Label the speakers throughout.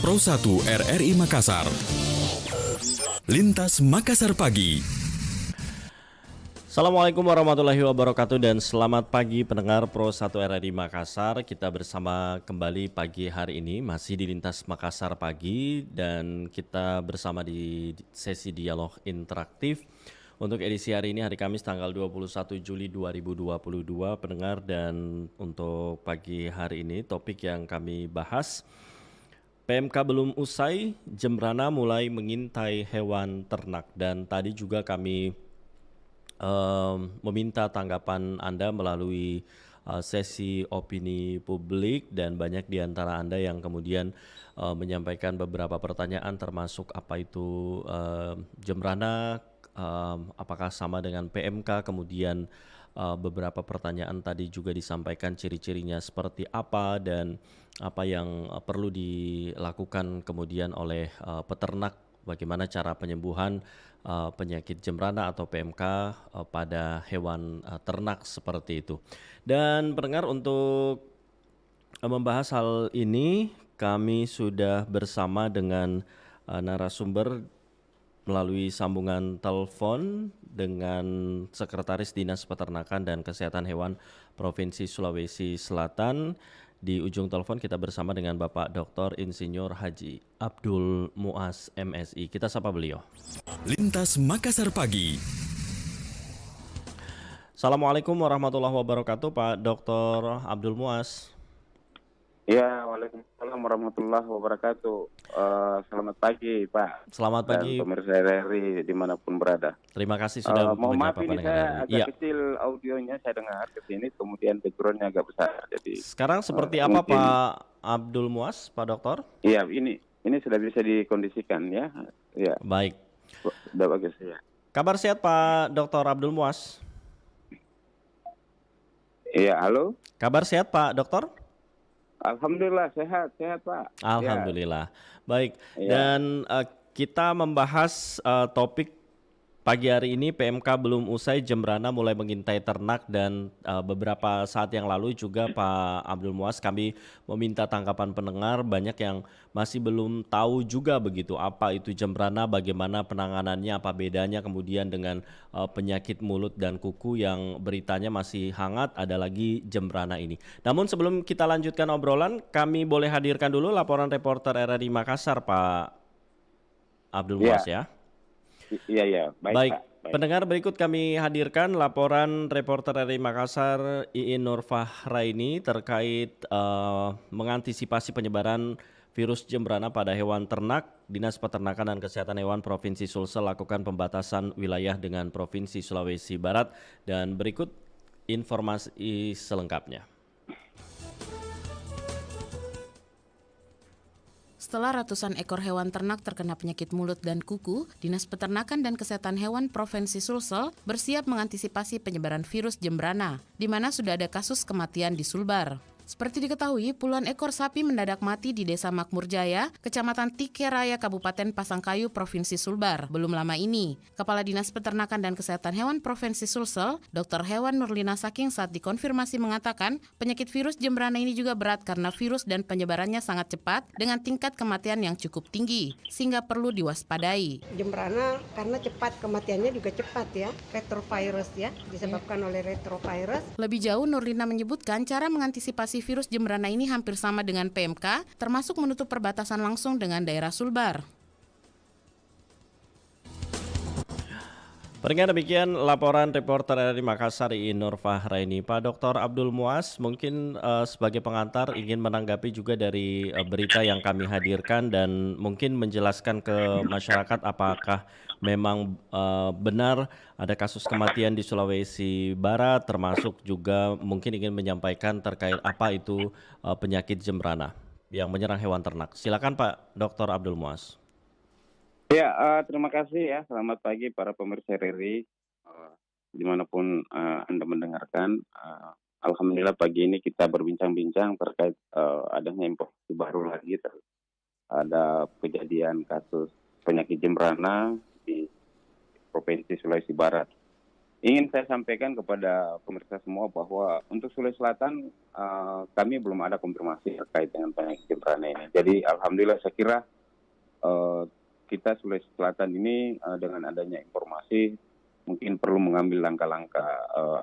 Speaker 1: Pro 1 RRI Makassar. Lintas Makassar Pagi.
Speaker 2: Assalamualaikum warahmatullahi wabarakatuh dan selamat pagi pendengar Pro 1 RRI Makassar. Kita bersama kembali pagi hari ini masih di Lintas Makassar Pagi dan kita bersama di sesi dialog interaktif. Untuk edisi hari ini hari Kamis tanggal 21 Juli 2022 pendengar, dan untuk pagi hari ini topik yang kami bahas, PMK belum usai, Jembrana mulai mengintai hewan ternak. Dan tadi juga kami meminta tanggapan Anda melalui sesi opini publik, dan banyak di antara Anda yang kemudian menyampaikan beberapa pertanyaan termasuk apa itu Jembrana, apakah sama dengan PMK, kemudian beberapa pertanyaan tadi juga disampaikan ciri-cirinya seperti apa dan apa yang perlu dilakukan kemudian oleh peternak, bagaimana cara penyembuhan penyakit Jembrana atau PMK pada hewan ternak seperti itu. Dan pendengar, untuk membahas hal ini kami sudah bersama dengan narasumber melalui sambungan telepon dengan Sekretaris Dinas Peternakan dan Kesehatan Hewan Provinsi Sulawesi Selatan. Di ujung telepon kita bersama dengan Bapak Dr. Insinyur Haji Abdul Muas MSI. Kita sapa beliau.
Speaker 1: Lintas Makassar Pagi.
Speaker 2: Assalamualaikum warahmatullahi wabarakatuh, Pak Dr. Abdul Muas.
Speaker 3: Ya, waalaikumsalam warahmatullahi wabarakatuh. Selamat pagi, Pak.
Speaker 2: Selamat pagi.
Speaker 3: Dan pemirsa RRI dimanapun berada.
Speaker 2: Terima kasih sudah
Speaker 3: mohon maaf,
Speaker 2: menyapa
Speaker 3: ini saya
Speaker 2: pendengar.
Speaker 3: agak kecil audionya, saya dengar ke sini, kemudian backgroundnya agak besar. Jadi
Speaker 2: sekarang seperti apa
Speaker 3: mungkin,
Speaker 2: Pak Abdul Muas, Pak Dokter?
Speaker 3: Iya, ini sudah bisa dikondisikan ya. Ya.
Speaker 2: Baik.
Speaker 3: Sudah bagus ya.
Speaker 2: Kabar sehat Pak Dr. Abdul Muas?
Speaker 3: Iya, halo.
Speaker 2: Kabar sehat Pak Dokter?
Speaker 3: Alhamdulillah sehat Pak.
Speaker 2: Alhamdulillah. Baik.
Speaker 3: Ya.
Speaker 2: Dan kita membahas topik pagi hari ini, PMK belum usai, Jembrana mulai mengintai ternak, dan beberapa saat yang lalu juga Pak Abdul Muas kami meminta tanggapan pendengar, banyak yang masih belum tahu juga begitu apa itu Jembrana, bagaimana penanganannya, apa bedanya kemudian dengan penyakit mulut dan kuku yang beritanya masih hangat, ada lagi Jembrana ini. Namun sebelum kita lanjutkan obrolan, kami boleh hadirkan dulu laporan reporter RRI Makassar, Pak Abdul Muas ya.
Speaker 3: Iya.
Speaker 2: Baik.
Speaker 3: Pak.
Speaker 2: Pendengar, berikut kami hadirkan laporan reporter RRI Makassar Iin Nurfahraini terkait mengantisipasi penyebaran virus Jembrana pada hewan ternak. Dinas Peternakan dan Kesehatan Hewan Provinsi Sulsel lakukan pembatasan wilayah dengan Provinsi Sulawesi Barat, dan berikut informasi selengkapnya.
Speaker 4: Setelah ratusan ekor hewan ternak terkena penyakit mulut dan kuku, Dinas Peternakan dan Kesehatan Hewan Provinsi Sulsel bersiap mengantisipasi penyebaran virus Jembrana, di mana sudah ada kasus kematian di Sulbar. Seperti diketahui, puluhan ekor sapi mendadak mati di Desa Makmur Jaya, Kecamatan Tike Raya, Kabupaten Pasangkayu, Provinsi Sulbar. Belum lama ini, Kepala Dinas Peternakan dan Kesehatan Hewan Provinsi Sulsel, Dr. Hewan Nurlina Saking, saat dikonfirmasi mengatakan penyakit virus Jembrana ini juga berat karena virus dan penyebarannya sangat cepat dengan tingkat kematian yang cukup tinggi, sehingga perlu diwaspadai.
Speaker 5: Jembrana karena cepat, kematiannya juga cepat ya, retrovirus ya, disebabkan oleh retrovirus.
Speaker 4: Lebih jauh, Nurlina menyebutkan cara mengantisipasi virus Jembrana ini hampir sama dengan PMK, termasuk menutup perbatasan langsung dengan daerah Sulbar.
Speaker 2: Pendengar, demikian laporan reporter RRI Makassar Iin Nurfahraini. Pak Dr. Abdul Muas, mungkin sebagai pengantar ingin menanggapi juga dari berita yang kami hadirkan dan mungkin menjelaskan ke masyarakat apakah memang benar ada kasus kematian di Sulawesi Barat, termasuk juga mungkin ingin menyampaikan terkait apa itu penyakit Jembrana yang menyerang hewan ternak. Silakan Pak Dr. Abdul Muas.
Speaker 3: Ya, terima kasih ya. Selamat pagi para pemirsa RRI dimanapun Anda mendengarkan. Alhamdulillah pagi ini kita berbincang-bincang terkait adanya informasi baru lagi. Ada kejadian kasus penyakit Jembrana di Provinsi Sulawesi Barat. ingin saya sampaikan kepada pemirsa semua bahwa untuk Sulawesi Selatan kami belum ada konfirmasi terkait dengan penyakit jembrana ini. Jadi alhamdulillah saya kira kita Sulawesi Selatan ini dengan adanya informasi mungkin perlu mengambil langkah-langkah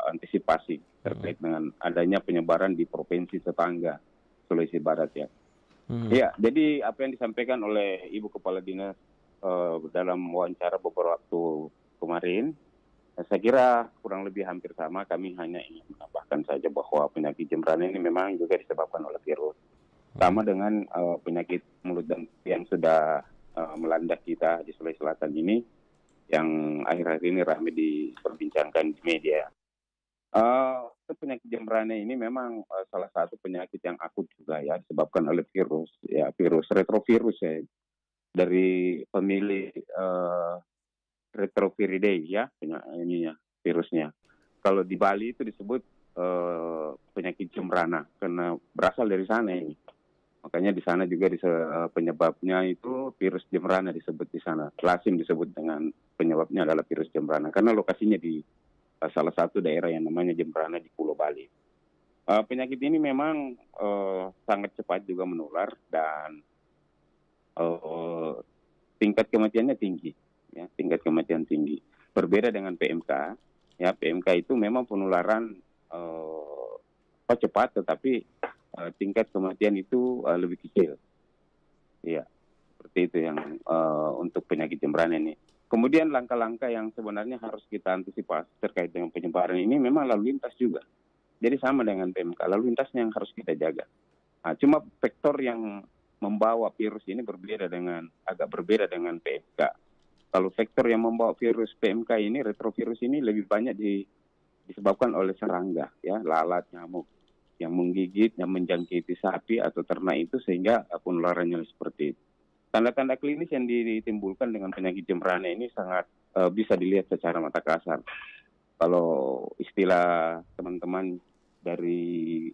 Speaker 3: antisipasi terkait dengan adanya penyebaran di provinsi tetangga Sulawesi Barat ya. Ya, jadi apa yang disampaikan oleh Ibu Kepala Dinas dalam wawancara beberapa waktu kemarin, saya kira kurang lebih hampir sama. Kami hanya ingin menambahkan saja bahwa penyakit jembrana ini memang juga disebabkan oleh virus. Sama dengan penyakit mulut dan yang sudah melanda kita di Sulawesi Selatan ini, yang akhir-akhir ini ramai diperbincangkan di media. Penyakit jembrana ini memang salah satu penyakit yang akut juga ya, disebabkan oleh virus, ya virus retrovirus ya, dari famili Retroviridae ya, ininya virusnya. Kalau di Bali itu disebut penyakit jembrana karena berasal dari sana ini. Makanya di sana juga penyebabnya itu virus jembrana disebut di sana. Lazim disebut dengan penyebabnya adalah virus jembrana karena lokasinya di salah satu daerah yang namanya Jembrana di Pulau Bali. Penyakit ini memang sangat cepat juga menular dan tingkat kematiannya tinggi. Ya, tingkat kematian tinggi. Berbeda dengan PMK, ya PMK itu memang penularan cepat, tetapi tingkat kematian itu lebih kecil. Ya, seperti itu yang untuk penyakit jembrana ini. Kemudian langkah-langkah yang sebenarnya harus kita antisipasi terkait dengan penyebaran ini memang lalu lintas juga. Jadi sama dengan PMK, lalu lintasnya yang harus kita jaga. Nah, cuma faktor yang membawa virus ini agak berbeda dengan PMK. Kalau faktor yang membawa virus PMK ini, retrovirus ini lebih banyak disebabkan oleh serangga, ya, lalat, nyamuk yang menggigit, yang menjangkiti sapi atau ternak itu sehingga penularannya seperti itu. Tanda-tanda klinis yang ditimbulkan dengan penyakit jembrana ini sangat bisa dilihat secara mata kasar. Kalau istilah teman-teman dari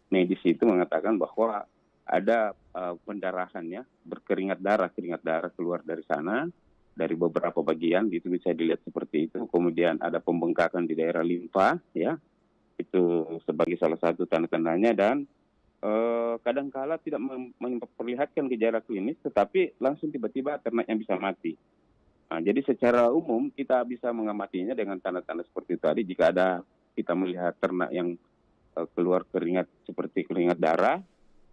Speaker 3: medis itu mengatakan bahwa ada pendarahan ya, keringat darah keluar dari sana, dari beberapa bagian, itu bisa dilihat seperti itu. Kemudian ada pembengkakan di daerah limfa, ya, itu sebagai salah satu tanda-tandanya, dan kadangkala tidak memperlihatkan gejala klinis, tetapi langsung tiba-tiba ternaknya bisa mati. Nah, jadi secara umum kita bisa mengamatinya dengan tanda-tanda seperti itu tadi. Jika kita melihat ternak yang keluar keringat seperti keringat darah,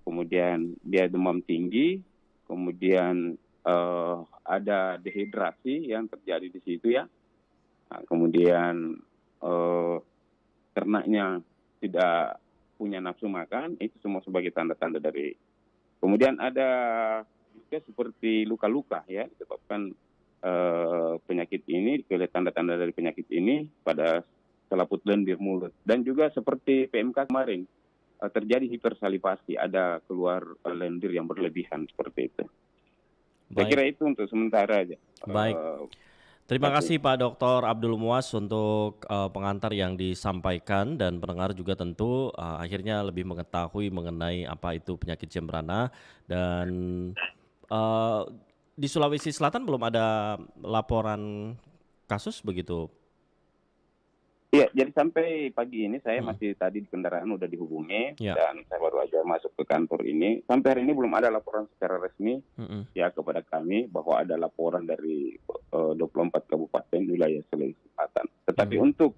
Speaker 3: kemudian dia demam tinggi, kemudian ada dehidrasi yang terjadi di situ ya. Nah, kemudian ternaknya tidak punya nafsu makan, itu semua sebagai tanda-tanda dari. Kemudian ada juga seperti luka-luka ya, disebabkan penyakit ini, tanda-tanda dari penyakit ini pada selaput lendir mulut. Dan juga seperti PMK kemarin, terjadi hipersalivasi, ada keluar lendir yang berlebihan seperti itu. Saya kira itu untuk sementara aja.
Speaker 2: Baik. Terima kasih Pak Dr. Abdul Muas untuk pengantar yang disampaikan, dan pendengar juga tentu akhirnya lebih mengetahui mengenai apa itu penyakit jembrana. Dan di Sulawesi Selatan belum ada laporan kasus begitu?
Speaker 3: Iya, jadi sampai pagi ini saya masih tadi di kendaraan udah dihubungi dan saya baru aja masuk ke kantor ini. Sampai hari ini belum ada laporan secara resmi ya kepada kami bahwa ada laporan dari 24 kabupaten wilayah Sulawesi Selatan. Tetapi untuk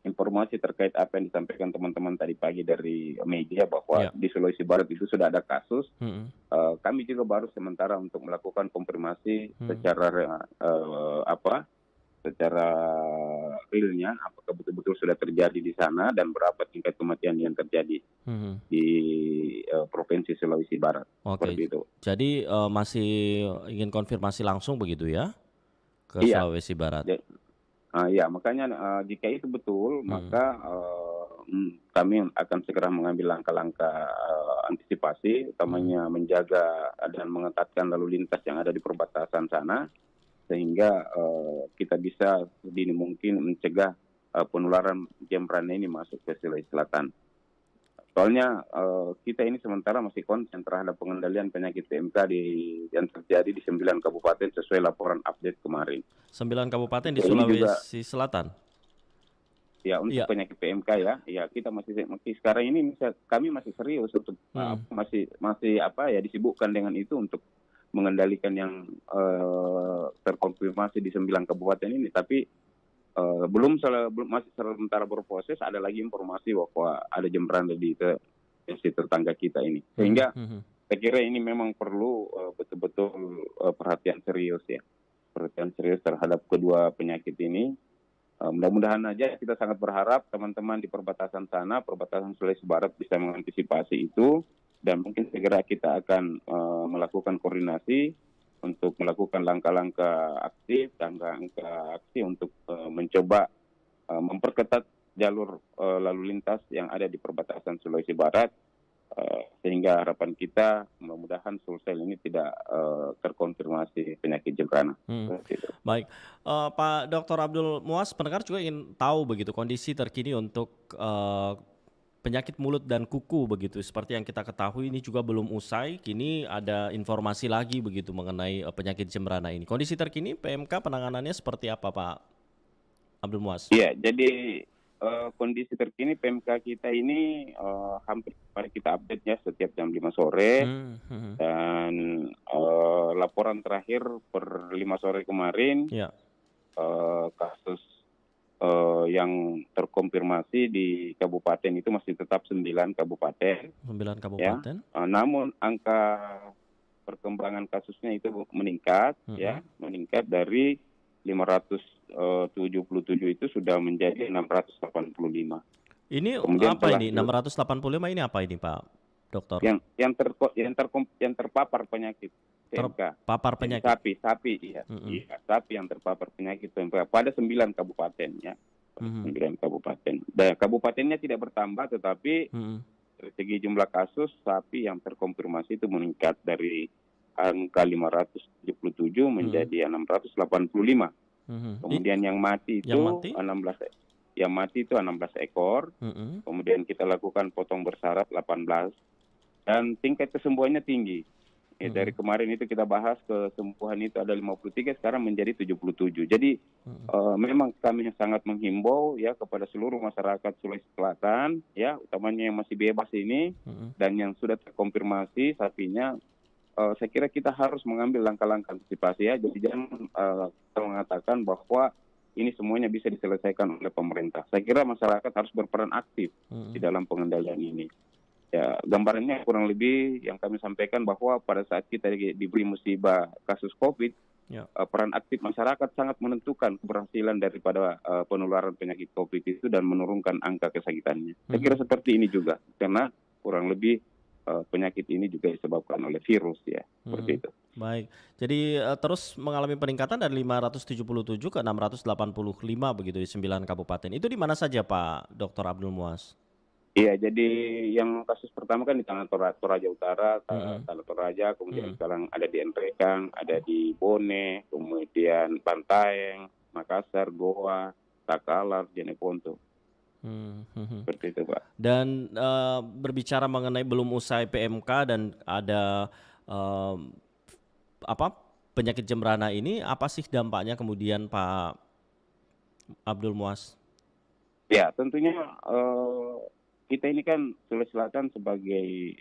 Speaker 3: informasi terkait apa yang disampaikan teman-teman tadi pagi dari media bahwa di Sulawesi Barat itu sudah ada kasus, kami juga baru sementara untuk melakukan konfirmasi secara realnya apakah betul-betul sudah terjadi di sana dan berapa tingkat kematian yang terjadi di Provinsi Sulawesi Barat.
Speaker 2: Oke.
Speaker 3: Itu.
Speaker 2: Jadi masih ingin konfirmasi langsung begitu ya ke Sulawesi Barat?
Speaker 3: Ya, makanya jika itu betul maka kami akan segera mengambil langkah-langkah antisipasi, utamanya menjaga dan mengetatkan lalu lintas yang ada di perbatasan sana, sehingga kita bisa sedini mungkin mencegah penularan jembrana ini masuk ke Sulawesi Selatan. Soalnya kita ini sementara masih konsen terhadap pengendalian penyakit PMK yang terjadi di 9 kabupaten sesuai laporan update kemarin.
Speaker 2: 9 kabupaten di
Speaker 3: Ini juga
Speaker 2: Sulawesi Selatan.
Speaker 3: ya untuk
Speaker 2: Iya.
Speaker 3: penyakit PMK ya kita masih sekarang ini kami masih serius untuk masih disibukkan dengan itu untuk mengendalikan yang terkonfirmasi di 9 kabupaten ini, tapi masih sementara berproses. Ada lagi informasi bahwa ada Jembrana di provinsi tetangga kita ini, sehingga saya kira ini memang perlu betul-betul perhatian serius terhadap kedua penyakit ini. Mudah-mudahan aja, kita sangat berharap teman-teman di perbatasan Sulawesi Barat bisa mengantisipasi itu, dan mungkin segera kita akan melakukan koordinasi untuk melakukan langkah-langkah aksi untuk mencoba memperketat jalur lalu lintas yang ada di perbatasan Sulawesi Barat, sehingga harapan kita mudah-mudahan Sulsel ini tidak terkonfirmasi penyakit Jembrana.
Speaker 2: Baik, Pak Dr. Abdul Muas, pendengar juga ingin tahu begitu kondisi terkini untuk penyakit mulut dan kuku begitu. Seperti yang kita ketahui ini juga belum usai, kini ada informasi lagi begitu mengenai penyakit Jembrana ini. Kondisi terkini PMK penanganannya seperti apa, Pak Abdul Muas?
Speaker 3: Iya, jadi kondisi terkini PMK kita ini hampir kita update ya setiap jam 5 sore. Dan laporan terakhir per 5 sore kemarin, kasus yang terkonfirmasi di kabupaten itu masih tetap 9 kabupaten.
Speaker 2: 9 kabupaten.
Speaker 3: Ya. Namun angka perkembangan kasusnya itu meningkat, meningkat dari 577 itu sudah menjadi 685.
Speaker 2: Ini
Speaker 3: kemudian
Speaker 2: apa ini? 685 ini apa ini, Pak Dokter?
Speaker 3: Yang terpapar penyakit PMK.
Speaker 2: Terpapar penyakit.
Speaker 3: Sapi, iya. Iya, sapi yang terpapar penyakit PMK pada 9 kabupaten ya. 9 kabupaten. Dan kabupatennya tidak bertambah, tetapi dari segi jumlah kasus sapi yang terkonfirmasi itu meningkat dari angka 577 menjadi 685. Kemudian yang mati itu 16 ekor. Kemudian kita lakukan potong bersyarat 18, dan tingkat kesembuhannya tinggi. Dari kemarin itu kita bahas, kesembuhan itu ada 53, sekarang menjadi 77. Jadi memang kami sangat menghimbau ya kepada seluruh masyarakat Sulawesi Selatan ya, utamanya yang masih bebas ini dan yang sudah terkonfirmasi sapinya. Saya kira kita harus mengambil langkah-langkah antisipasi ya. Jadi jangan kita mengatakan bahwa ini semuanya bisa diselesaikan oleh pemerintah. Saya kira masyarakat harus berperan aktif di dalam pengendalian ini. Ya, gambarannya kurang lebih yang kami sampaikan bahwa pada saat kita diberi musibah kasus COVID, peran aktif masyarakat sangat menentukan keberhasilan daripada penularan penyakit COVID itu dan menurunkan angka kesakitannya. Saya kira seperti ini juga, karena kurang lebih penyakit ini juga disebabkan oleh virus ya, seperti itu.
Speaker 2: Baik, jadi terus mengalami peningkatan dari 577 ke 685 begitu di 9 kabupaten. Itu di mana saja, Pak Dr. Abdul Muas?
Speaker 3: Iya, jadi yang kasus pertama kan di Tanah Toraja Utara, Tanah Toraja, kemudian sekarang ada di Nrekang, ada di Bone, kemudian Bantaeng, Makassar, Goa, Takalar, Jeneponto. Seperti itu, Pak.
Speaker 2: Dan berbicara mengenai belum usai PMK dan ada penyakit Jembrana ini, apa sih dampaknya kemudian, Pak Abdul Muas?
Speaker 3: Ya, tentunya kita ini kan Sulawesi Selatan sebagai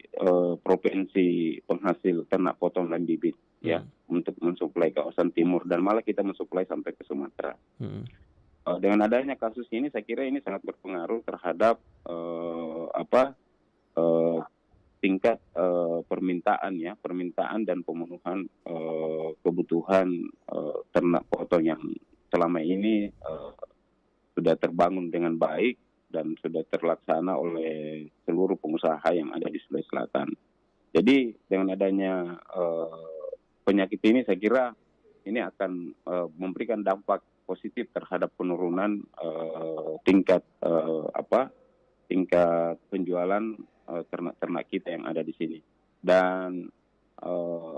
Speaker 3: provinsi penghasil ternak potong dan bibit ya, untuk mensuplai kawasan timur, dan malah kita mensuplai sampai ke Sumatera. Dengan adanya kasus ini, saya kira ini sangat berpengaruh terhadap tingkat permintaan dan pemenuhan kebutuhan ternak potong yang selama ini sudah terbangun dengan baik dan sudah terlaksana oleh seluruh pengusaha yang ada di Sulawesi Selatan. Jadi dengan adanya penyakit ini, saya kira ini akan memberikan dampak positif terhadap penurunan tingkat penjualan ternak-ternak kita yang ada di sini. Dan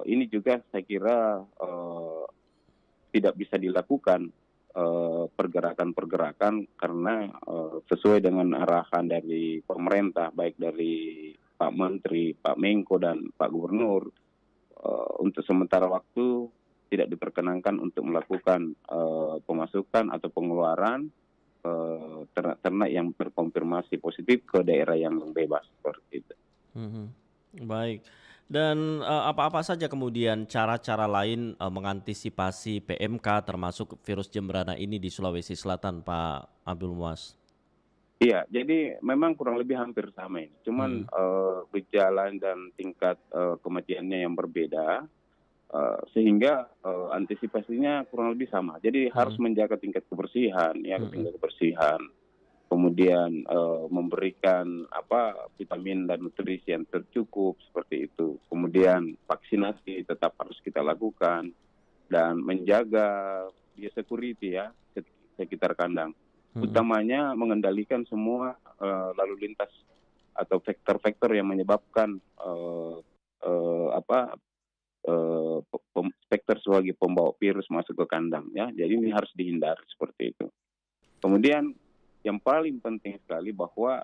Speaker 3: ini juga saya kira tidak bisa dilakukan pergerakan-pergerakan karena sesuai dengan arahan dari pemerintah, baik dari Pak Menteri, Pak Menko, dan Pak Gubernur, untuk sementara waktu tidak diperkenankan untuk melakukan pemasukan atau pengeluaran ternak-ternak yang terkonfirmasi positif ke daerah yang bebas seperti itu.
Speaker 2: Mhm. Baik. Dan apa-apa saja kemudian cara-cara lain mengantisipasi PMK termasuk virus Jembrana ini di Sulawesi Selatan, Pak Abdul Muas?
Speaker 3: Iya, jadi memang kurang lebih hampir sama ini. Cuman
Speaker 2: Mhm.
Speaker 3: gejala dan tingkat kematiannya yang berbeda, sehingga antisipasinya kurang lebih sama. Jadi harus
Speaker 2: Mhm.
Speaker 3: menjaga tingkat kebersihan, ya,
Speaker 2: Mhm.
Speaker 3: tingkat kebersihan. Kemudian memberikan vitamin dan nutrisi yang tercukup seperti itu. Kemudian vaksinasi tetap harus kita lakukan dan menjaga biosecurity ya sekitar kandang.
Speaker 2: Mhm.
Speaker 3: Utamanya mengendalikan semua lalu lintas atau faktor-faktor yang menyebabkan faktor sebagai pembawa virus masuk ke kandang ya. Jadi ini harus dihindari seperti itu. Kemudian yang paling penting sekali bahwa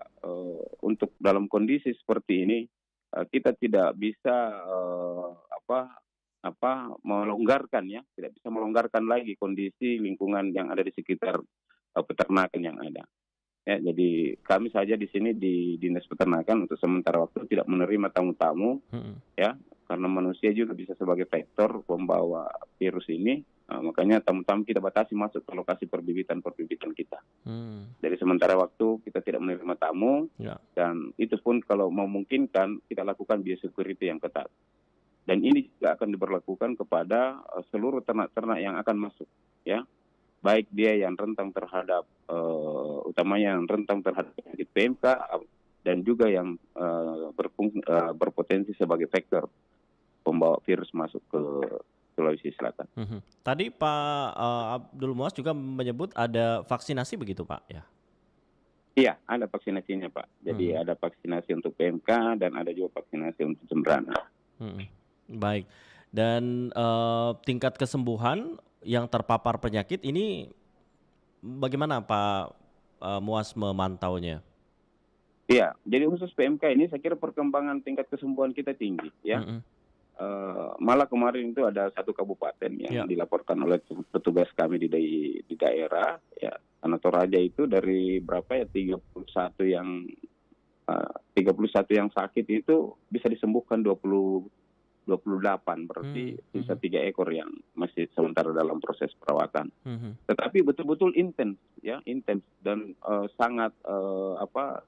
Speaker 3: untuk dalam kondisi seperti ini kita tidak bisa melonggarkan ya, tidak bisa melonggarkan lagi kondisi lingkungan yang ada di sekitar peternakan yang ada. Ya, jadi kami saja di sini di Dinas Peternakan untuk sementara waktu tidak menerima tamu-tamu
Speaker 2: Mhm.
Speaker 3: ya, karena manusia juga bisa sebagai faktor pembawa virus ini. Makanya tamu-tamu kita batasi masuk ke lokasi perbibitan kita.
Speaker 2: Hmm.
Speaker 3: Dari sementara waktu kita tidak menerima tamu,
Speaker 2: Ya.
Speaker 3: dan itu pun kalau memungkinkan kita lakukan biosecurity yang ketat. Dan ini juga akan diberlakukan kepada seluruh ternak-ternak yang akan masuk, ya, baik dia yang rentan terhadap utamanya yang rentan terhadap penyakit PMK dan juga yang berpotensi sebagai faktor pembawa virus masuk ke Sulawesi Selatan.
Speaker 2: Mhm. Tadi Pak Abdul Muas juga menyebut ada vaksinasi begitu Pak ya?
Speaker 3: Iya, ada vaksinasinya Pak. Jadi
Speaker 2: Mhm.
Speaker 3: ada vaksinasi untuk PMK dan ada juga vaksinasi untuk Jembrana.
Speaker 2: Mhm. Baik. Dan tingkat kesembuhan yang terpapar penyakit ini bagaimana Pak Muas memantaunya?
Speaker 3: Iya, jadi khusus PMK ini saya kira perkembangan tingkat kesembuhan kita tinggi ya.
Speaker 2: Mhm.
Speaker 3: Malah kemarin itu ada satu kabupaten yang
Speaker 2: Ya.
Speaker 3: dilaporkan oleh petugas kami di daerah ya, Tanah Toraja itu dari berapa ya 31 yang sakit itu bisa disembuhkan 28, berarti sisa 3 ekor yang masih sementara dalam proses perawatan.
Speaker 2: Mhm.
Speaker 3: Tetapi betul-betul intens dan sangat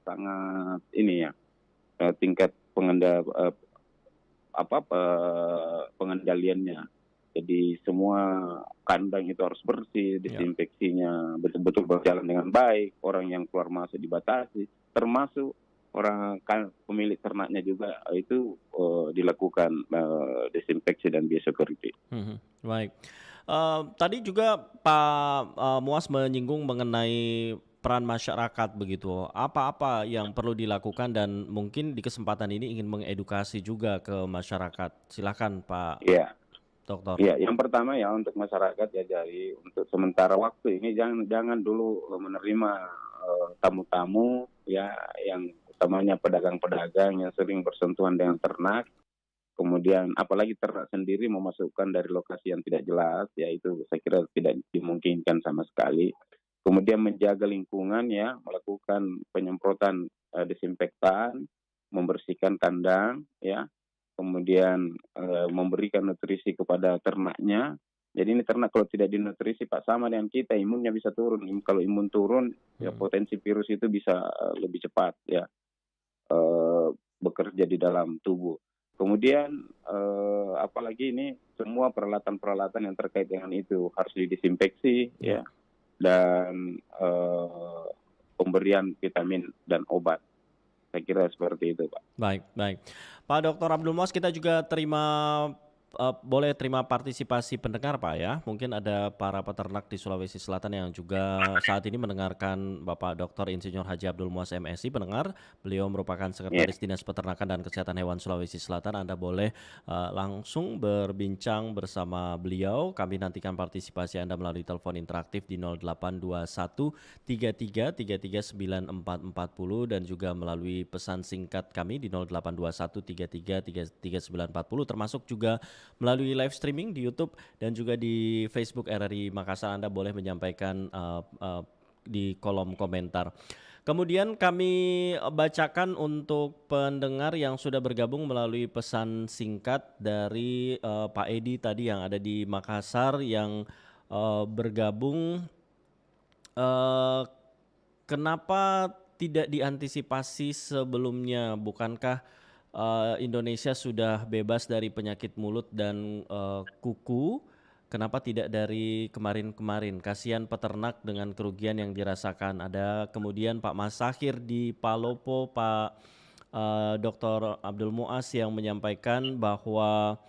Speaker 3: sangat ini ya, tingkat pengendaliannya. Jadi semua kandang itu harus bersih,
Speaker 2: Ya.
Speaker 3: desinfeksinya betul-betul berjalan dengan baik, orang yang keluar masuk dibatasi, termasuk pemilik ternaknya juga itu dilakukan desinfeksi dan biosecurity.
Speaker 2: Mhm. Baik. Tadi juga Pak Muas menyinggung mengenai peran masyarakat begitu. Apa-apa yang perlu dilakukan dan mungkin di kesempatan ini ingin mengedukasi juga ke masyarakat. Silakan Pak
Speaker 3: Iya.
Speaker 2: Dokter.
Speaker 3: Ya, yang pertama ya untuk masyarakat ya, jadi untuk sementara waktu ini jangan dulu menerima tamu-tamu ya, yang utamanya pedagang-pedagang yang sering bersentuhan dengan ternak. Kemudian apalagi ternak sendiri memasukkan dari lokasi yang tidak jelas, ya itu saya kira tidak dimungkinkan sama sekali. Kemudian menjaga lingkungan ya, melakukan penyemprotan desinfektan, membersihkan kandang ya, kemudian memberikan nutrisi kepada ternaknya. Jadi ini ternak kalau tidak dinutrisi Pak, sama dengan kita, imunnya bisa turun. Kalau imun turun ya potensi virus itu bisa lebih cepat ya bekerja di dalam tubuh. Kemudian apalagi ini semua peralatan-peralatan yang terkait dengan itu harus didesinfeksi ya, dan pemberian vitamin dan obat. Saya kira seperti itu Pak.
Speaker 2: Baik, baik. Pak Dr. Abdul Muas, kita juga terima boleh terima partisipasi pendengar Pak ya. Mungkin ada para peternak di Sulawesi Selatan yang juga saat ini mendengarkan Bapak Dr. Insinyur Haji Abdul Muas MSI pendengar. Beliau merupakan Sekretaris Dinas Peternakan dan Kesehatan Hewan Sulawesi Selatan. Anda boleh langsung berbincang bersama beliau. Kami nantikan partisipasi Anda melalui telepon interaktif di 0821 33 33 9440 dan juga melalui pesan singkat kami di 0821 33 3940 termasuk juga melalui live streaming di YouTube dan juga di Facebook RRI Makassar. Anda boleh menyampaikan di kolom komentar. Kemudian kami bacakan untuk pendengar yang sudah bergabung melalui pesan singkat dari Pak Edi tadi yang ada di Makassar yang bergabung. Kenapa tidak diantisipasi sebelumnya? Bukankah Indonesia sudah bebas dari penyakit mulut dan kuku? Kenapa tidak dari kemarin-kemarin? Kasihan peternak dengan kerugian yang dirasakan. Ada kemudian Pak Masahir di Palopo, Pak Dr. Abdul Muas yang menyampaikan bahwa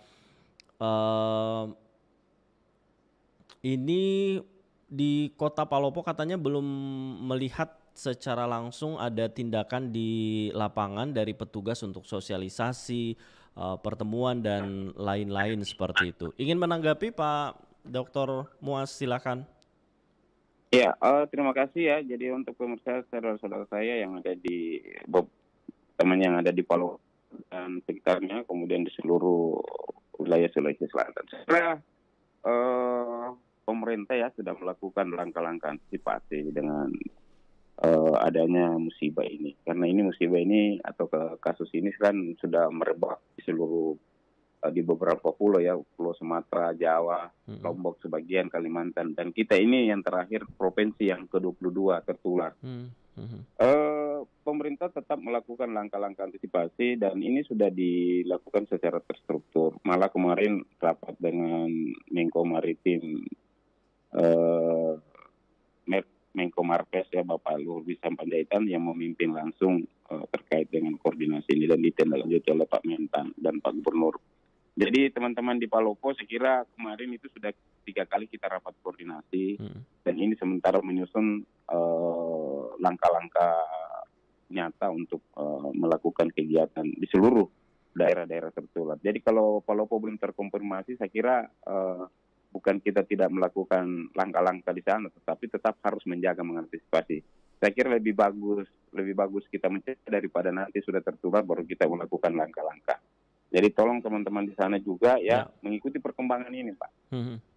Speaker 2: ini di Kota Palopo katanya belum melihat secara langsung ada tindakan di lapangan dari petugas untuk sosialisasi, pertemuan dan lain-lain seperti itu. Ingin menanggapi Pak Dr. Muas, silakan.
Speaker 3: Ya, terima kasih ya. Jadi untuk pemirsa saudara-saudara saya yang ada di teman yang ada di Palu dan sekitarnya, kemudian di seluruh wilayah Sulawesi Selatan. Sebenarnya pemerintah ya sudah melakukan langkah-langkah antisipasi dengan adanya musibah ini. Karena ini musibah ini atau kasus ini kan sudah merebak di seluruh di beberapa pulau ya, Pulau Sumatera, Jawa, Lombok sebagian, Kalimantan, dan kita ini yang terakhir provinsi yang ke-22 tertular. Pemerintah tetap melakukan langkah-langkah antisipasi dan ini sudah dilakukan secara terstruktur. Malah kemarin rapat dengan Menko Maritim Menko Marves ya Bapak Luhur Binsar Panjaitan yang memimpin langsung terkait dengan koordinasi ini dan ditindaklanjuti oleh Pak Mentan dan Pak Gubernur. Jadi teman-teman di Palopo saya kira kemarin itu sudah 3 kali kita rapat koordinasi dan ini sementara menyusun langkah-langkah nyata untuk melakukan kegiatan di seluruh daerah-daerah tertular. Jadi kalau Palopo belum terkonfirmasi saya kira bukan kita tidak melakukan langkah-langkah di sana, tetapi tetap harus menjaga mengantisipasi. Saya kira lebih bagus kita mencegah daripada nanti sudah tertular baru kita melakukan langkah-langkah. Jadi tolong teman-teman di sana juga ya mengikuti perkembangan ini Pak.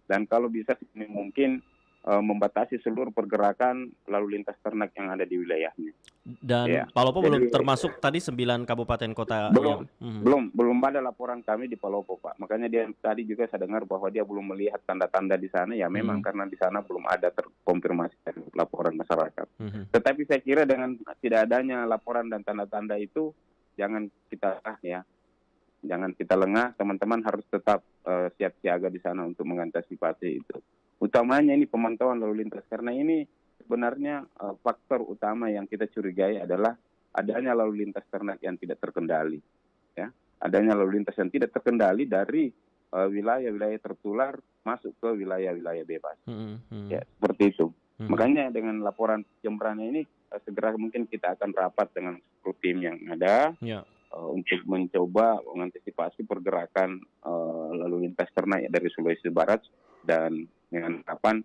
Speaker 3: Dan kalau bisa mungkin membatasi seluruh pergerakan lalu lintas ternak yang ada di wilayahnya.
Speaker 2: Dan Palopo belum termasuk tadi 9 kabupaten kota
Speaker 3: belum,
Speaker 2: yang
Speaker 3: belum ada laporan kami di Palopo Pak. Makanya dia tadi juga saya dengar bahwa dia belum melihat tanda-tanda di sana ya memang karena di sana belum ada terkonfirmasi dari laporan masyarakat. Tetapi saya kira dengan tidak adanya laporan dan tanda-tanda itu jangan kita lengah, teman-teman harus tetap siap siaga di sana untuk mengantisipasi itu. Utamanya ini pemantauan lalu lintas karena ini sebenarnya faktor utama yang kita curigai adalah adanya lalu lintas ternak yang tidak terkendali. Ya, adanya lalu lintas yang tidak terkendali dari wilayah-wilayah tertular masuk ke wilayah-wilayah bebas. Ya, seperti itu. Makanya dengan laporan Jembrana ini segera mungkin kita akan rapat dengan seluruh tim yang ada untuk mencoba mengantisipasi pergerakan lalu lintas ternak dari Sulawesi Barat dan dengan harapan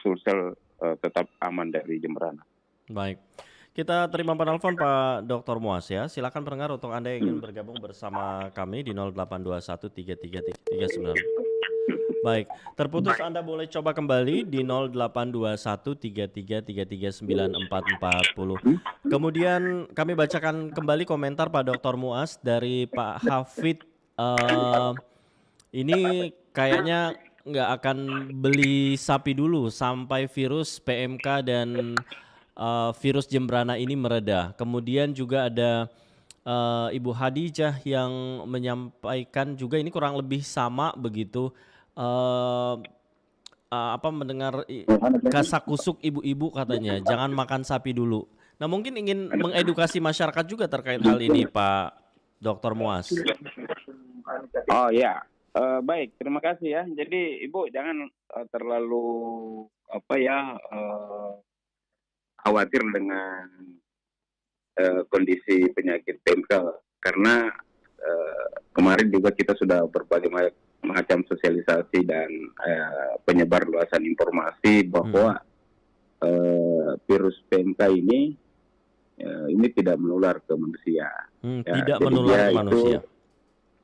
Speaker 3: Sulsel tetap aman dari Jembrana.
Speaker 2: Baik. Kita terima penelpon Pak Dr. Muas ya. Silakan pendengar untuk Anda yang ingin bergabung bersama kami di 0821 33 39. Baik, terputus Anda boleh coba kembali di 0821 33 3440. Kemudian kami bacakan kembali komentar Pak Dr. Muas dari Pak Hafid. Ini kayaknya nggak akan beli sapi dulu sampai virus PMK dan virus Jembrana ini mereda. Kemudian juga ada Ibu Hadijah yang menyampaikan juga ini kurang lebih sama begitu. Mendengar kasakusuk ibu-ibu katanya jangan makan sapi dulu. Nah mungkin ingin mengedukasi masyarakat juga terkait hal ini Pak Dr. Muas.
Speaker 3: Oh ya. Baik, terima kasih ya. Jadi Ibu jangan terlalu khawatir dengan kondisi penyakit PMK, karena kemarin juga kita sudah berbagai macam sosialisasi dan penyebar luasan informasi bahwa virus PMK ini tidak menular ke manusia. Ya,
Speaker 2: Tidak
Speaker 3: jadi
Speaker 2: menular
Speaker 3: dia
Speaker 2: ke manusia.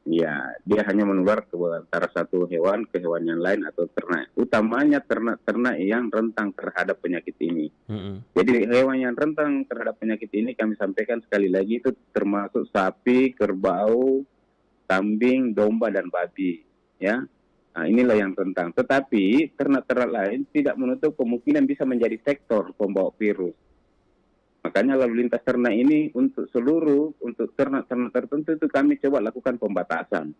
Speaker 3: Ya, dia hanya menular ke antara satu hewan ke hewan yang lain atau ternak. Utamanya ternak-ternak yang rentan terhadap penyakit ini. Jadi hewan yang rentan terhadap penyakit ini kami sampaikan sekali lagi itu termasuk sapi, kerbau, kambing, domba dan babi. Ya, nah, inilah yang rentan. Tetapi ternak-ternak lain tidak menutup kemungkinan bisa menjadi vektor pembawa virus. Makanya lalu lintas ternak ini untuk ternak-ternak tertentu itu kami coba lakukan pembatasan.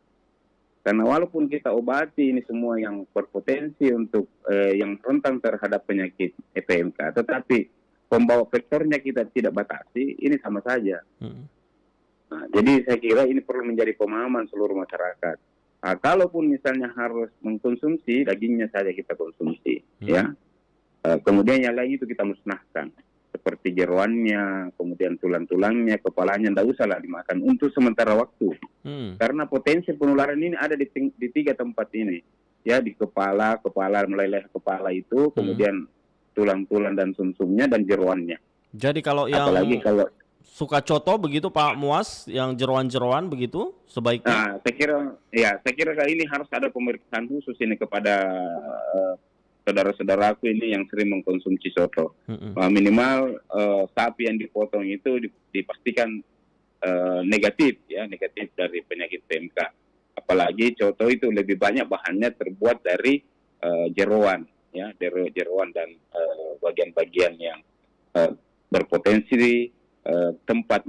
Speaker 3: Karena walaupun kita obati ini semua yang berpotensi untuk yang rentan terhadap penyakit PMK, tetapi pembawa vektornya kita tidak batasi, ini sama saja. Nah, jadi saya kira ini perlu menjadi pemahaman seluruh masyarakat. Nah, kalaupun misalnya harus mengkonsumsi, dagingnya saja kita konsumsi, ya. Kemudian yang lain itu kita musnahkan. Seperti jeroannya, kemudian tulang-tulangnya, kepalanya, tidak usahlah dimakan untuk sementara waktu. Karena potensi penularan ini ada di 3 tempat ini. Ya, di kepala meleleh kepala itu, kemudian tulang-tulang dan sumsumnya dan jeroannya.
Speaker 2: Jadi kalau yang suka coto begitu Pak Muas, yang jeroan-jeroan begitu sebaiknya?
Speaker 3: Nah, saya kira kali ini harus ada pemeriksaan khusus ini kepada saudara-saudaraku ini yang sering mengkonsumsi soto. Minimal sapi yang dipotong itu dipastikan negatif dari penyakit PMK. Apalagi coto itu lebih banyak bahannya terbuat dari jeroan, ya, jeroan dan bagian-bagian yang berpotensi tempat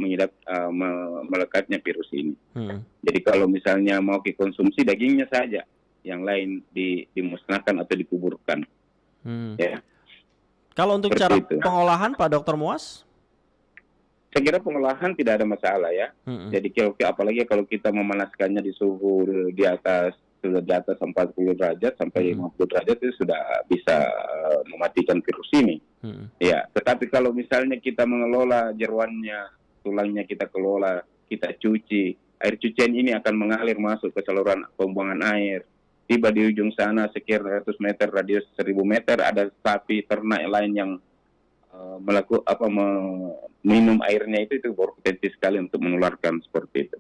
Speaker 3: melekatnya virus ini. Jadi kalau misalnya mau dikonsumsi dagingnya saja, yang lain dimusnahkan atau dikuburkan. Ya.
Speaker 2: Kalau untuk
Speaker 3: Seperti
Speaker 2: cara
Speaker 3: itu.
Speaker 2: pengolahan Pak Dr. Muas?
Speaker 3: Saya kira pengolahan tidak ada masalah ya. Jadi apalagi kalau kita memanaskannya di suhu di atas 40 derajat sampai 50 derajat itu sudah bisa mematikan virus ini. Ya, tetapi kalau misalnya kita mengelola jeroannya, tulangnya kita kelola, kita cuci, air cucian ini akan mengalir masuk ke saluran pembuangan air. Tiba di ujung sana sekian ratus meter, radius 1000 meter, ada sapi ternak lain yang minum airnya itu berpotensi sekali untuk menularkan seperti itu.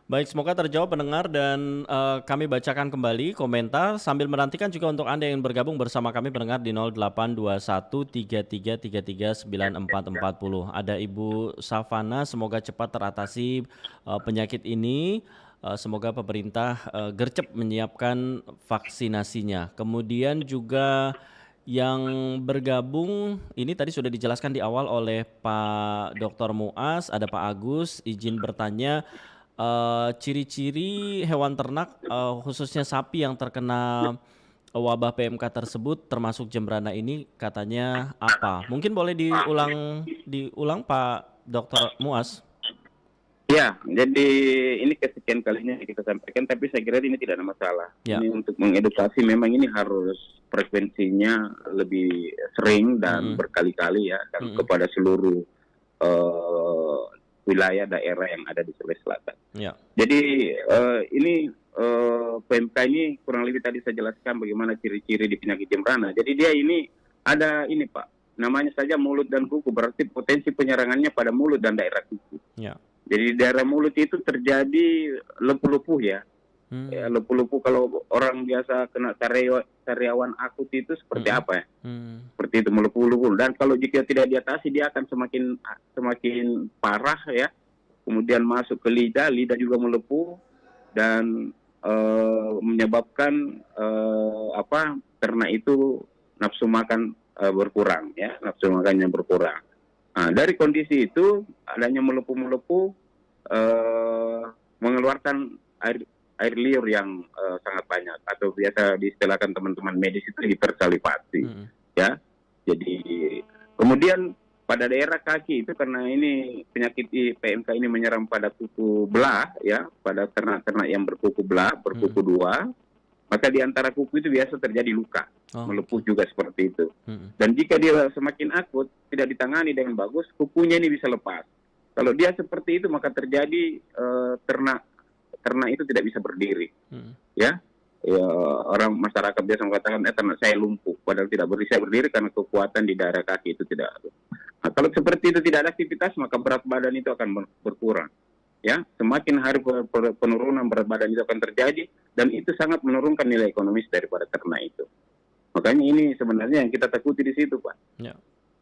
Speaker 2: Baik, semoga terjawab pendengar dan kami bacakan kembali komentar sambil menantikan juga untuk Anda yang bergabung bersama kami pendengar di 082133339440. Ada Ibu Savana, semoga cepat teratasi penyakit ini. Semoga pemerintah gercep menyiapkan vaksinasinya. Kemudian juga yang bergabung ini tadi sudah dijelaskan di awal oleh Pak Dr. Muas, ada Pak Agus, izin bertanya ciri-ciri hewan ternak khususnya sapi yang terkena wabah PMK tersebut termasuk jembrana ini katanya apa? Mungkin boleh diulang Pak Dr. Muas.
Speaker 3: Ya, jadi ini kesekian kalinya kita sampaikan, tapi saya kira ini tidak ada masalah.
Speaker 2: Ya.
Speaker 3: Ini untuk mengedukasi memang ini harus frekuensinya lebih sering dan berkali-kali ya, dan kepada seluruh wilayah daerah yang ada di Sulawesi Selatan.
Speaker 2: Ya.
Speaker 3: Jadi ini PMK ini kurang lebih tadi saya jelaskan bagaimana ciri-ciri di penyakit jembrana. Jadi dia ini ada ini Pak, namanya saja mulut dan kuku, berarti potensi penyerangannya pada mulut dan daerah kuku.
Speaker 2: Ya.
Speaker 3: Jadi di daerah mulut itu terjadi lepuh-lepuh ya. Ya, lepuh-lepuh kalau orang biasa kena sariawan akut itu seperti apa ya? Seperti itu melepuh-lepuh. Dan kalau jika tidak diatasi dia akan semakin parah ya. Kemudian masuk ke lidah juga melepuh dan menyebabkan ternak itu nafsu makan berkurang ya, nafsu makannya berkurang. Nah, dari kondisi itu adanya melepuh-melepuh mengeluarkan air liur yang sangat banyak atau biasa diistilahkan teman-teman medis itu hipersalivasi ya. Jadi kemudian pada daerah kaki itu karena ini penyakit PMK ini menyerang pada kuku belah ya, pada ternak-ternak yang berkuku belah, berkuku dua, maka di antara kuku itu biasa terjadi luka, melepuh juga seperti itu. Dan jika dia semakin akut, tidak ditangani dengan bagus, kukunya ini bisa lepas. Kalau dia seperti itu maka terjadi ternak itu tidak bisa berdiri, ya. Ya, orang masyarakat biasa mengatakan ternak saya lumpuh, padahal tidak bisa berdiri karena kekuatan di daerah kaki itu tidak ada. Nah, kalau seperti itu tidak ada aktivitas maka berat badan itu akan berkurang. Ya, semakin hari penurunan berat badan itu akan terjadi dan itu sangat menurunkan nilai ekonomis daripada ternak itu. Makanya ini sebenarnya yang kita takuti di situ, Pak. Ya.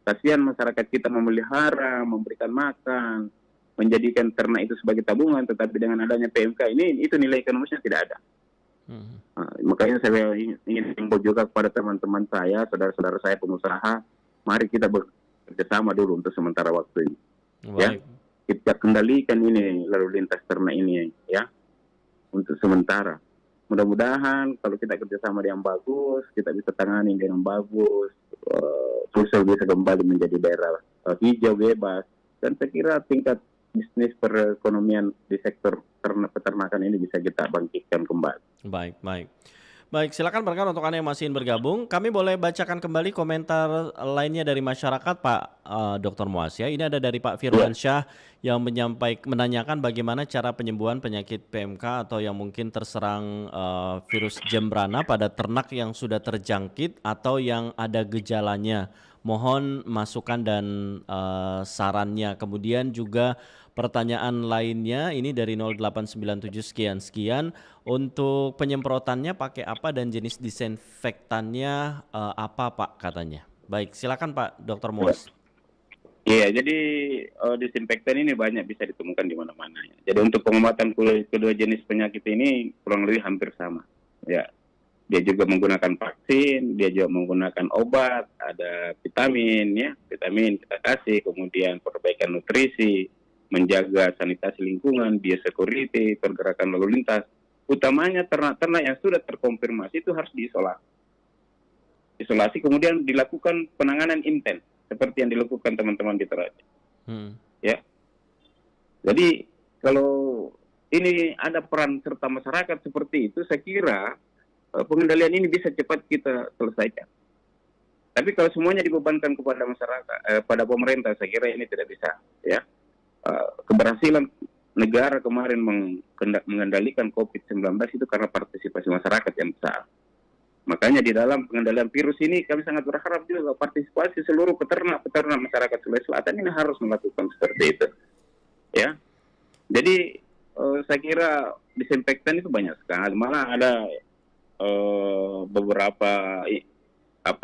Speaker 3: Kasihan masyarakat kita memelihara, memberikan makan, menjadikan ternak itu sebagai tabungan, tetapi dengan adanya PMK ini itu nilai ekonomisnya tidak ada. Nah, makanya saya ingin himbau juga kepada teman-teman saya, saudara-saudara saya pengusaha, mari kita bekerja sama dulu untuk sementara waktu ini. Ya, kita kendalikan ini lalu lintas ternak ini ya untuk sementara. Mudah-mudahan kalau kita kerjasama yang bagus, kita bisa tangani dengan bagus, Sulsel bisa kembali menjadi daerah hijau bebas, dan saya kira tingkat bisnis perekonomian di sektor peternakan ini bisa kita bangkitkan kembali.
Speaker 2: Baik, silakan berkan untuk Anda yang masih ingin bergabung. Kami boleh bacakan kembali komentar lainnya dari masyarakat, Pak Dr. Muas ya. Ini ada dari Pak Firmansyah yang menanyakan bagaimana cara penyembuhan penyakit PMK atau yang mungkin terserang virus Jembrana pada ternak yang sudah terjangkit atau yang ada gejalanya. Mohon masukan dan sarannya. Kemudian juga pertanyaan lainnya ini dari 0897 sekian-sekian, untuk penyemprotannya pakai apa dan jenis disinfektannya apa Pak katanya. Baik, silakan Pak Dr. Muas.
Speaker 3: Iya, jadi disinfektan ini banyak bisa ditemukan di mana-mana. Jadi untuk pengobatan kedua jenis penyakit ini kurang lebih hampir sama. Ya, dia juga menggunakan vaksin, dia juga menggunakan obat, ada vitamin ya, vitamin kita kasih, kemudian perbaikan nutrisi, menjaga sanitasi lingkungan, biosecurity, pergerakan lalu lintas. Utamanya ternak-ternak yang sudah terkonfirmasi itu harus diisolasi, kemudian dilakukan penanganan intens seperti yang dilakukan teman-teman di Toraja. Ya. Jadi kalau ini ada peran serta masyarakat seperti itu, saya kira pengendalian ini bisa cepat kita selesaikan. Tapi kalau semuanya dibebankan kepada masyarakat, pada pemerintah, saya kira ini tidak bisa. Ya. Keberhasilan negara kemarin mengendalikan COVID-19 itu karena partisipasi masyarakat yang besar. Makanya di dalam pengendalian virus ini kami sangat berharap juga partisipasi seluruh peternak masyarakat Sulawesi Selatan ini harus melakukan seperti itu. Ya, jadi saya kira disinfektan itu banyak sekali. Malah ada beberapa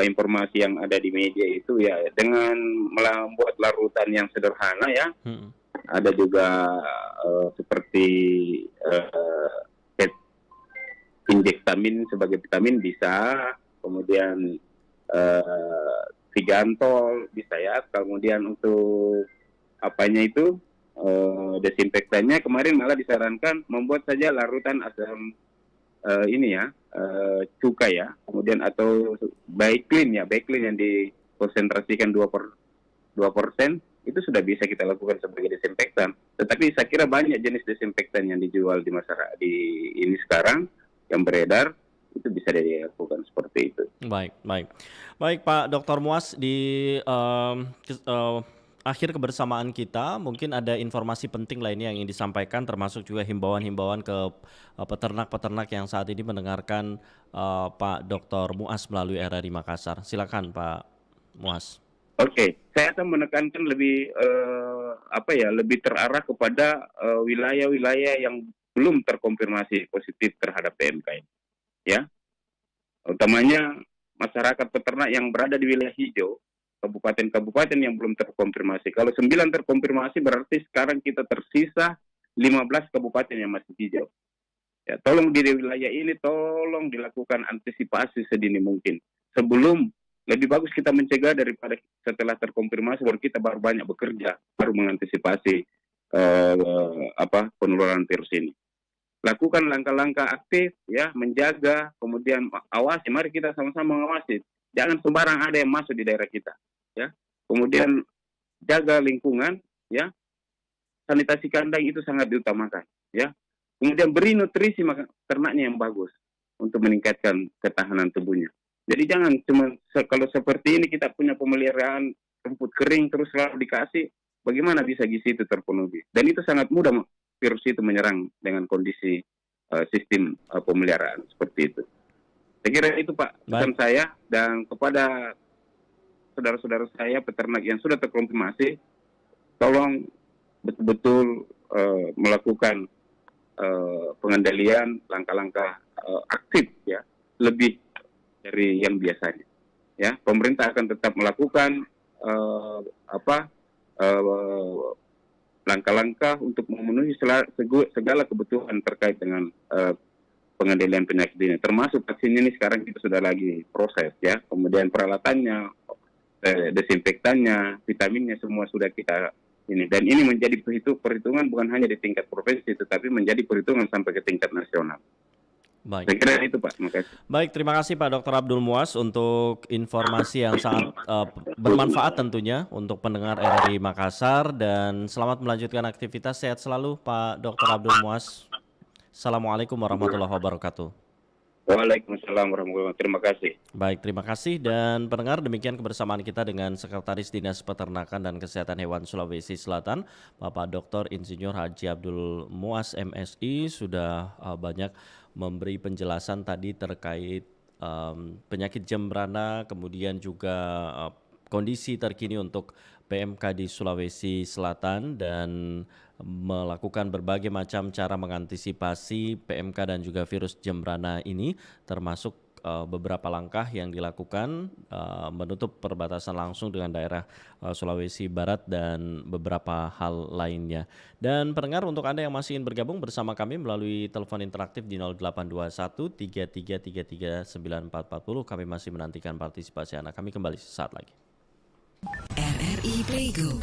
Speaker 3: informasi yang ada di media itu ya dengan membuat larutan yang sederhana ya. Ada juga seperti injektamin sebagai vitamin bisa, kemudian Vigantol bisa ya, kemudian untuk apanya itu desinfektannya kemarin malah disarankan membuat saja larutan asam cuka ya, kemudian atau Baiklin yang dikonsentrasikan 2%. Itu sudah bisa kita lakukan sebagai desinfektan. Tetapi saya kira banyak jenis desinfektan yang dijual di masyarakat ini sekarang yang beredar itu bisa dilakukan seperti itu.
Speaker 2: Baik Pak Dr. Muas, di akhir kebersamaan kita mungkin ada informasi penting lainnya yang ingin disampaikan, termasuk juga himbauan-himbauan ke peternak-peternak yang saat ini mendengarkan Pak Dr. Muas melalui RRI Makassar. Silakan Pak Muas.
Speaker 3: Oke, saya akan menekankan lebih terarah kepada wilayah-wilayah yang belum terkonfirmasi positif terhadap PMK ini. Ya, utamanya masyarakat peternak yang berada di wilayah hijau, kabupaten-kabupaten yang belum terkonfirmasi. Kalau 9 terkonfirmasi berarti sekarang kita tersisa 15 kabupaten yang masih hijau. Ya, tolong di wilayah ini tolong dilakukan antisipasi sedini mungkin. Sebelum lebih bagus kita mencegah daripada setelah terkonfirmasi baru kita banyak bekerja, baru mengantisipasi penularan virus ini. Lakukan langkah-langkah aktif ya, menjaga, kemudian awasi, mari kita sama-sama mengawasi. Jangan sembarang ada yang masuk di daerah kita ya. Kemudian jaga lingkungan, ya. Sanitasi kandang itu sangat diutamakan, ya. Kemudian beri nutrisi ternaknya yang bagus untuk meningkatkan ketahanan tubuhnya. Jadi jangan cuma kalau seperti ini kita punya pemeliharaan rumput kering terus selalu dikasih, bagaimana bisa gizi itu terpenuhi? Dan itu sangat mudah virus itu menyerang dengan kondisi sistem pemeliharaan seperti itu. Saya kira itu Pak pesan saya, dan kepada saudara-saudara saya peternak yang sudah terkonfirmasi, tolong betul-betul melakukan pengendalian langkah-langkah aktif ya, lebih dari yang biasanya. Ya, pemerintah akan tetap melakukan langkah-langkah untuk memenuhi segala kebutuhan terkait dengan pengendalian penyakit ini, termasuk vaksin ini sekarang kita sudah lagi proses ya, kemudian peralatannya, desinfektannya, vitaminnya semua sudah kita ini, dan ini menjadi perhitungan bukan hanya di tingkat provinsi tetapi menjadi perhitungan sampai ke tingkat nasional.
Speaker 2: Baik.
Speaker 3: Saya kira itu Pak, terima kasih.
Speaker 2: Baik, terima kasih Pak Dr. Abdul Muas untuk informasi yang sangat bermanfaat tentunya untuk pendengar RRI Makassar, dan selamat melanjutkan aktivitas. Sehat selalu Pak Dr. Abdul Muas. Assalamualaikum warahmatullahi wabarakatuh.
Speaker 3: Waalaikumsalam warahmatullahi wabarakatuh. Terima kasih.
Speaker 2: Baik, terima kasih, dan pendengar, demikian kebersamaan kita dengan Sekretaris Dinas Peternakan dan Kesehatan Hewan Sulawesi Selatan, Bapak Dr. Insinyur Haji Abdul Muas MSI, sudah banyak memberi penjelasan tadi terkait penyakit jembrana, kemudian juga kondisi terkini untuk PMK di Sulawesi Selatan, dan melakukan berbagai macam cara mengantisipasi PMK dan juga virus jembrana ini, termasuk beberapa langkah yang dilakukan, menutup perbatasan langsung dengan daerah Sulawesi Barat dan beberapa hal lainnya. Dan pendengar, untuk Anda yang masih ingin bergabung bersama kami melalui telepon interaktif di 0821 3333 9440, kami masih menantikan partisipasi Anda. Kami kembali sesaat lagi.
Speaker 6: RRI Playgo.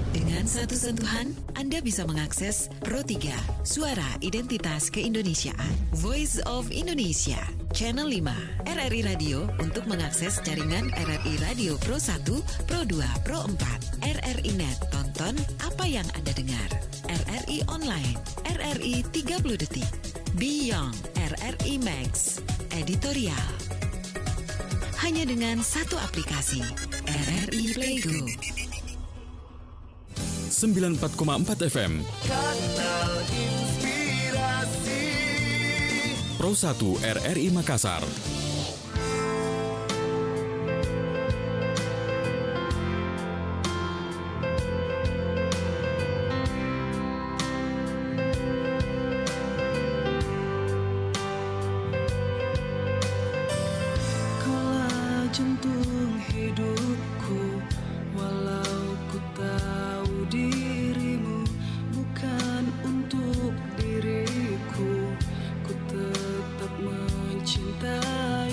Speaker 6: Dengan satu sentuhan, Anda bisa mengakses Pro 3, Suara Identitas Keindonesiaan, Voice of Indonesia, Channel 5, RRI Radio untuk mengakses jaringan RRI Radio Pro 1, Pro 2, Pro 4, RRI Net, tonton apa yang Anda dengar, RRI Online, RRI 30 Detik, Beyond, RRI Max, Editorial. Hanya dengan satu aplikasi, RRI Playgo.
Speaker 1: 94,4 FM
Speaker 7: Kanal Inspirasi
Speaker 1: Pro 1 RRI Makassar.
Speaker 7: Kaulah jantung hidupku, walau ku tahu dirimu bukan untuk diriku, ku tetap mencintai.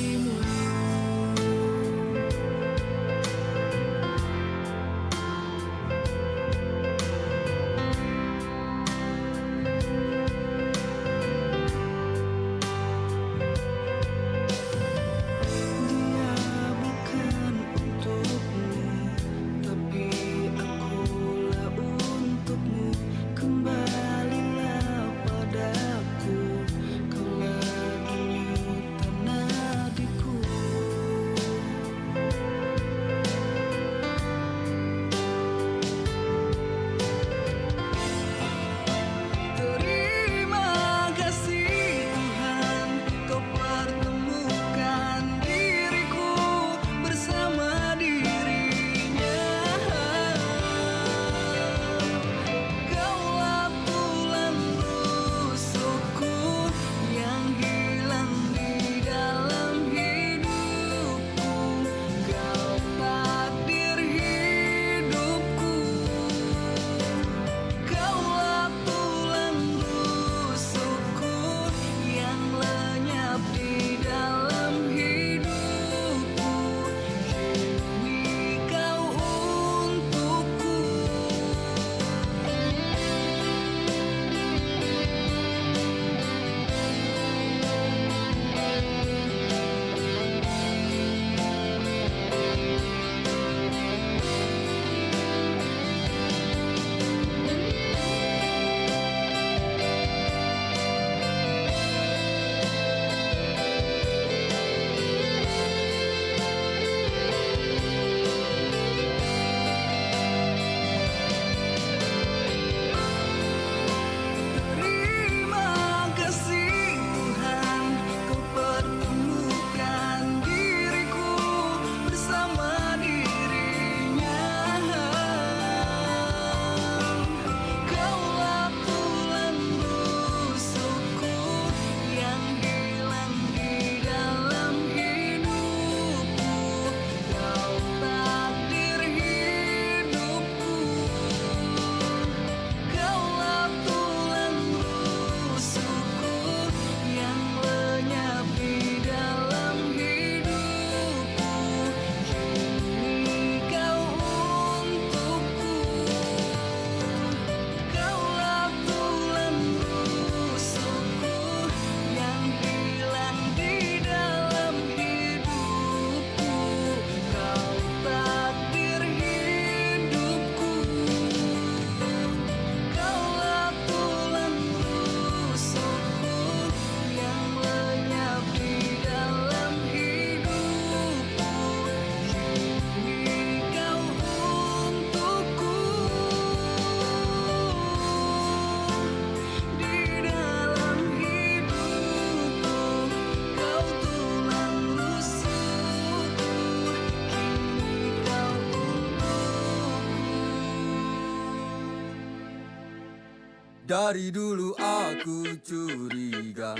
Speaker 7: Dari dulu aku curiga,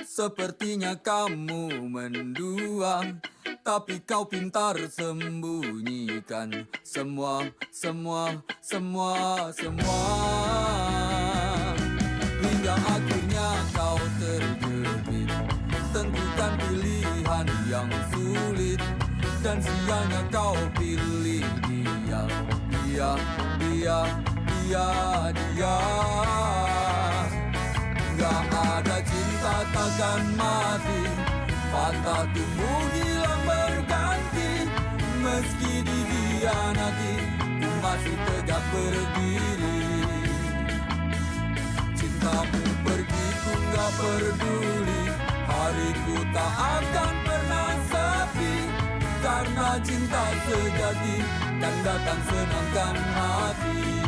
Speaker 7: sepertinya kamu mendua, tapi kau pintar sembunyikan semua. Hingga akhirnya kau terjepit, tentukan pilihan yang sulit, dan sianya kau pilih dia. Gak ada cinta takkan mati, patah tumbuh hilang berganti. Meski dikhianati, ku masih tegak berdiri. Cintamu pergi ku gak peduli, hariku tak akan pernah sepi. Karena cinta sejati kan datang senangkan hati.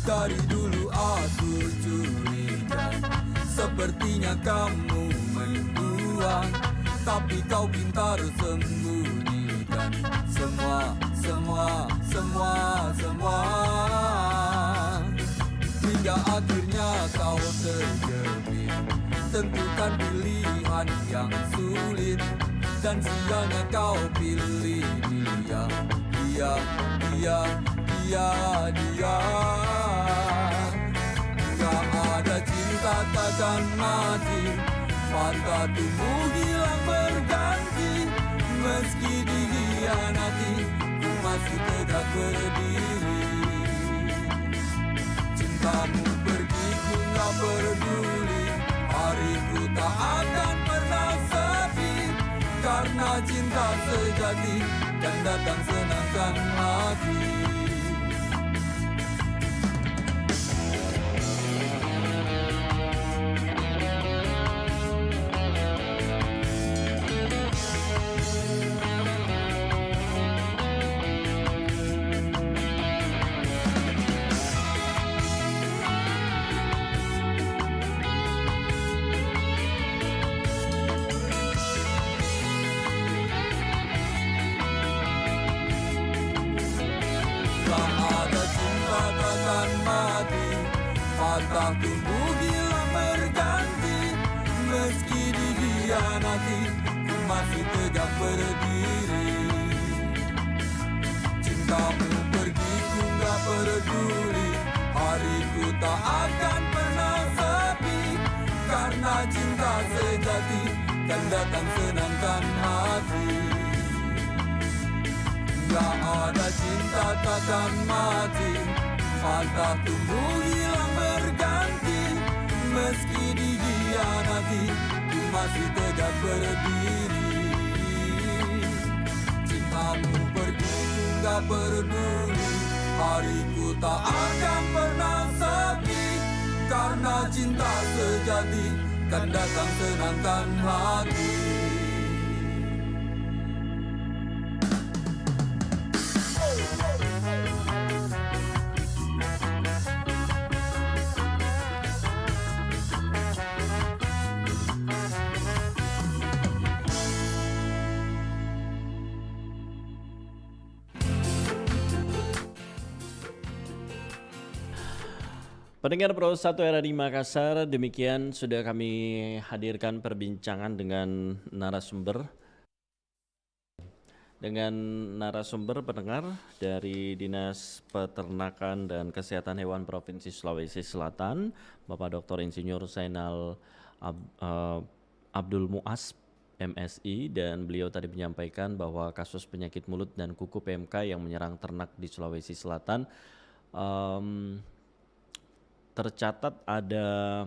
Speaker 7: Dari dulu aku curiga, sepertinya kamu mendua, tapi kau pintar sembunyikan semua. Hingga akhirnya kau terjepit, tentukan pilihan yang sulit, dan sianya kau pilih dia. Gak ada cinta takkan mati, patah tumbuh hilang berganti. Meski dikhianati, ku masih tegak berdiri. Cintamu pergi ku gak peduli, hariku tak akan pernah sepi. Karena cinta sejati kan datang senangkan hati. Patah tumbuh hilang berganti. Meski dikhianati, ku masih tegak berdiri. Cintamu pergi ku gak peduli, hariku tak akan pernah sepi. Karena cinta sejati kan datang senangkan hati. Gak ada cinta takkan mati, patah tumbuh hilang berganti. Meski dikhianati, ku masih tegak berdiri. Cintamu pergi ku gak peduli, hariku tak akan pernah sepi. Karena cinta sejati kan datang senangkan hati.
Speaker 2: Pendengar Pro 1 RRI Makassar, demikian sudah kami hadirkan perbincangan dengan narasumber pendengar dari Dinas Peternakan dan Kesehatan Hewan Provinsi Sulawesi Selatan, Bapak Dr. Insinyur Zainal Abdul Muas, MSI, dan beliau tadi menyampaikan bahwa kasus penyakit mulut dan kuku PMK yang menyerang ternak di Sulawesi Selatan tercatat ada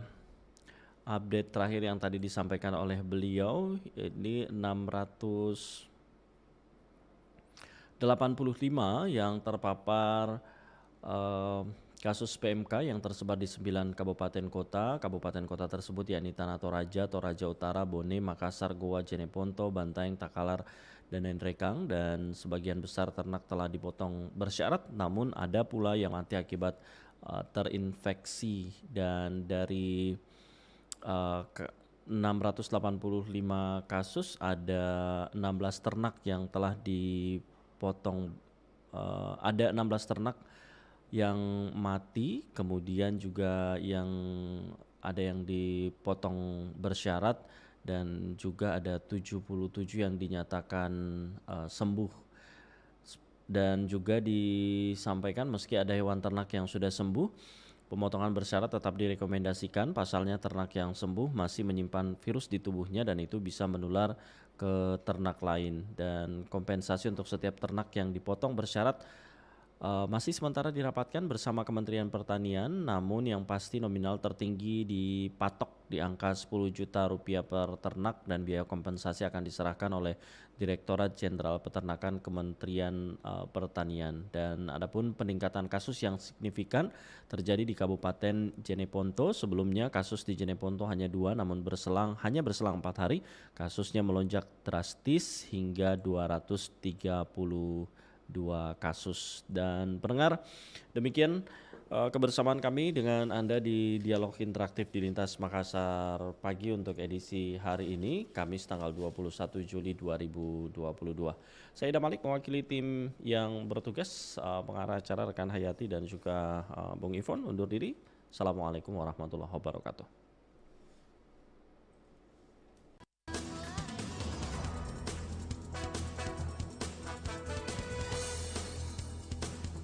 Speaker 2: update terakhir yang tadi disampaikan oleh beliau, ini 685 yang terpapar kasus PMK yang tersebar di 9 kabupaten kota. Kabupaten kota tersebut yakni Tanah Toraja, Toraja Utara, Bone, Makassar, Goa, Jeneponto, Bantaeng, Takalar, dan Nendrekang, dan sebagian besar ternak telah dipotong bersyarat, namun ada pula yang mati akibat terinfeksi, dan dari 685 kasus ada 16 ternak yang telah dipotong, ada 16 ternak yang mati, kemudian juga ada yang dipotong bersyarat, dan juga ada 77 yang dinyatakan sembuh. Dan juga disampaikan meski ada hewan ternak yang sudah sembuh, pemotongan bersyarat tetap direkomendasikan. Pasalnya ternak yang sembuh masih menyimpan virus di tubuhnya dan itu bisa menular ke ternak lain. Dan kompensasi untuk setiap ternak yang dipotong bersyarat masih sementara dirapatkan bersama Kementerian Pertanian, namun yang pasti nominal tertinggi dipatok di angka 10 juta rupiah per ternak dan biaya kompensasi akan diserahkan oleh Direktorat Jenderal Peternakan Kementerian Pertanian. Dan adapun peningkatan kasus yang signifikan terjadi di Kabupaten Jeneponto. Sebelumnya kasus di Jeneponto hanya 2, namun hanya berselang 4 hari kasusnya melonjak drastis hingga 232 kasus. Dan pendengar, demikian kebersamaan kami dengan Anda di Dialog Interaktif di Lintas Makassar pagi untuk edisi hari ini, Kamis tanggal 21 Juli 2022. Saya Ida Malik mewakili tim yang bertugas, pengarah acara rekan Hayati dan juga Bung Ivon undur diri. Assalamualaikum warahmatullahi wabarakatuh.